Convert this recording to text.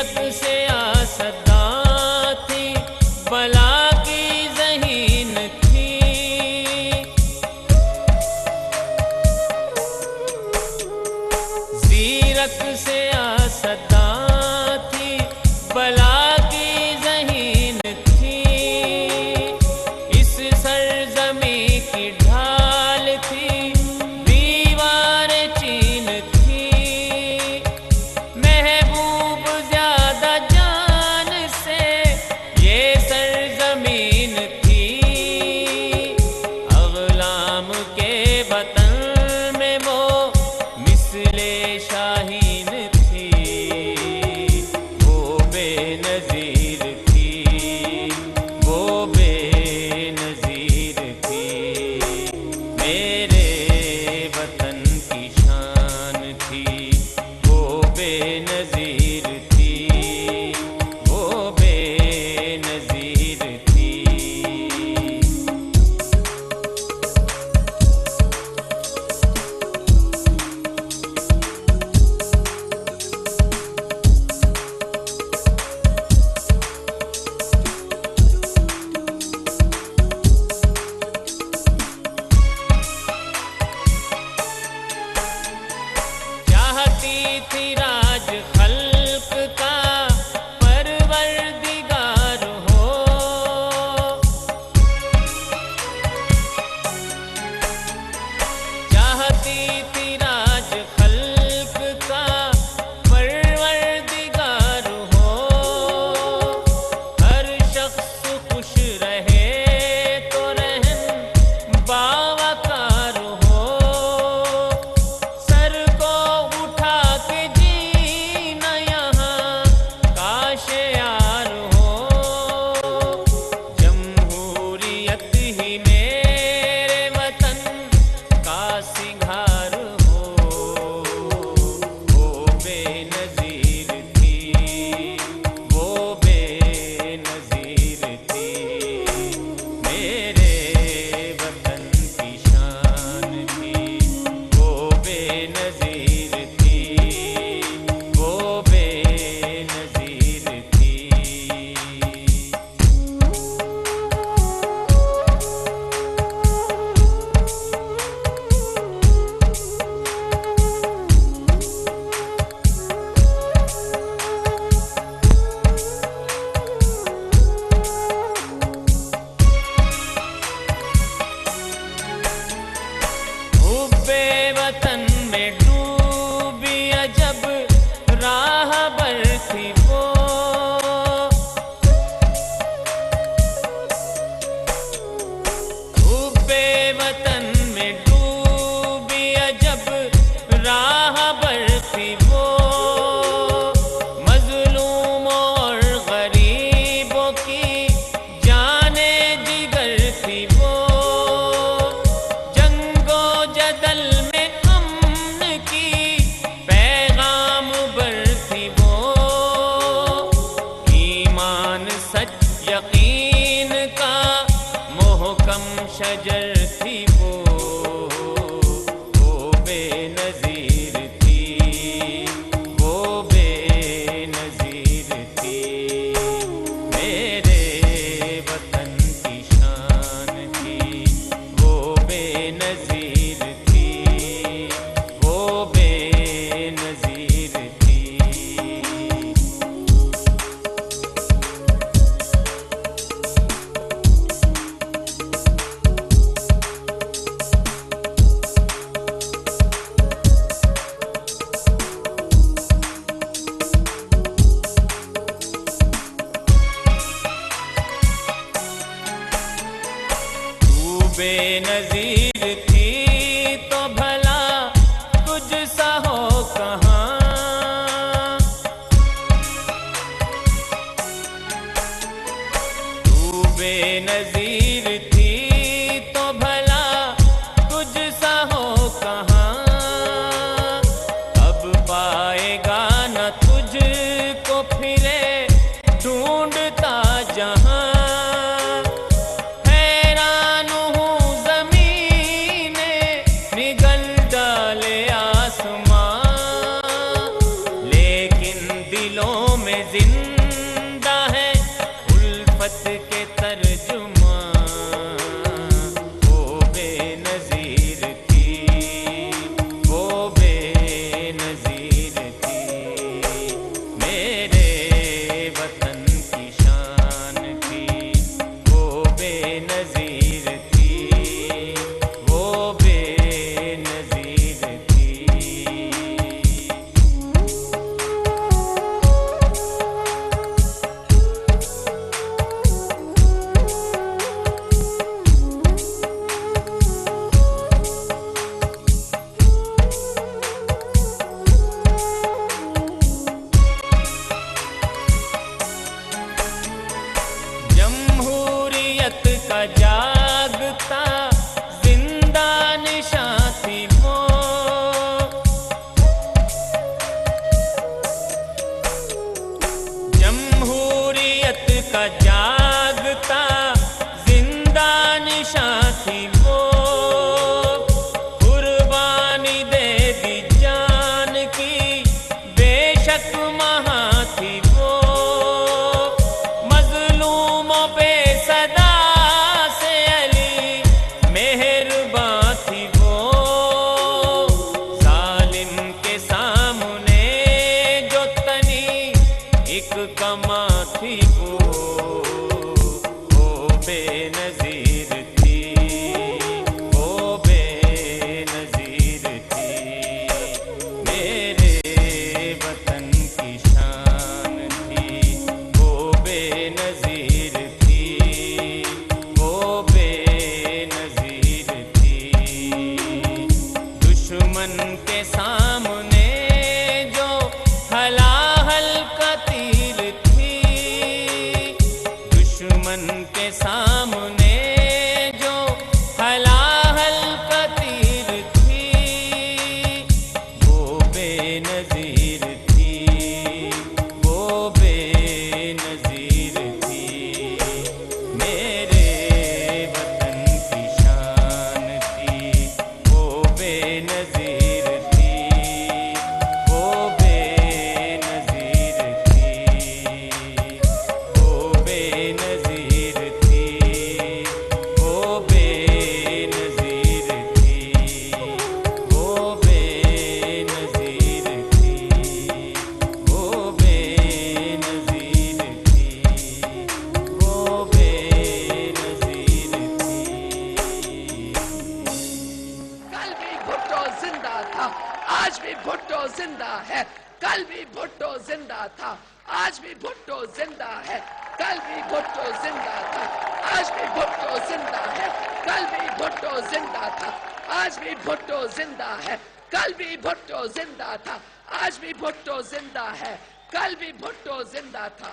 ज़ीरक से आसदा थी, बला की ज़हीन थी। ज़ीरक से आसदा थी, बला की ज़हीन थी। इस सरज़मी की ढाल थी, दीवार चीन थी। महबूब ज़्यादा जान से ये सरज़मीन थी। अग़लाम के वतन में वो मिसले शाहीन थी। वो बेनज़ीर थी, वो बेनज़ीर थी। मेरे वतन की शान थी, वो बेनज़ीर थी, वो बेनज़ीर थी। चाहती थी राज खल्क का परवरदिगार हो। चाहती थी राज खल्क का परवरदिगार हो। हर शख्स खुश रहे तो रहन बावकार हो। सर को उठा के जीना यहाँ काश यार हो। जमहूरियत ही मेरे वतन का सिंगार हो। वो बेनज़ीर थी, वो बेनज़ीर थी। मेरे वतन की शान थी, वो बेनज़ीर थी, वो बेनज़ीर थी। हुब्बे वतन में डूबी अजब राहबर थी वो। हुब्बे वतन में डूबी अजब राहबर थी वो। मज़लूमों और गरीबों की जाने जिगर थी वो। जंगो जदल में अमन की पैगाम बर थी वो। ईमान सच यकीन का मोहकम शजर थी वो। वो बेनज़ीर थी, वो बेनज़ीर थी। मेरे वतन की शान थी, वो बेनज़ीर थी, दुश्मन के सामने जो हलाहल का तीर थी, दुश्मन के सामने जो हलाहल का तीर थी, वो बेनज़ीर थी, वो बेनज़ीर थी। मेरे वतन की शान थी, वो बेनज़ीर थी, वो बेनज़ीर थी, वो बेनज़ीर थी, वो बेनज़ीर थी, वो बेनज़ीर थी, वो बेनज़ीर थी, वो बेनज़ीर थी। कल भी भुट्टो जिंदा था, आज भी भुट्टो जिंदा है। कल भी भुट्टो जिंदा था, आज भी भुट्टो जिंदा है। कल भी भुट्टो जिंदा था, आज भी भुट्टो जिंदा है। कल भी भुट्टो जिंदा था, आज भी भुट्टो जिंदा है। कल भी भुट्टो जिंदा था, आज भी भुट्टो जिंदा है। कल भी भुट्टो जिंदा था।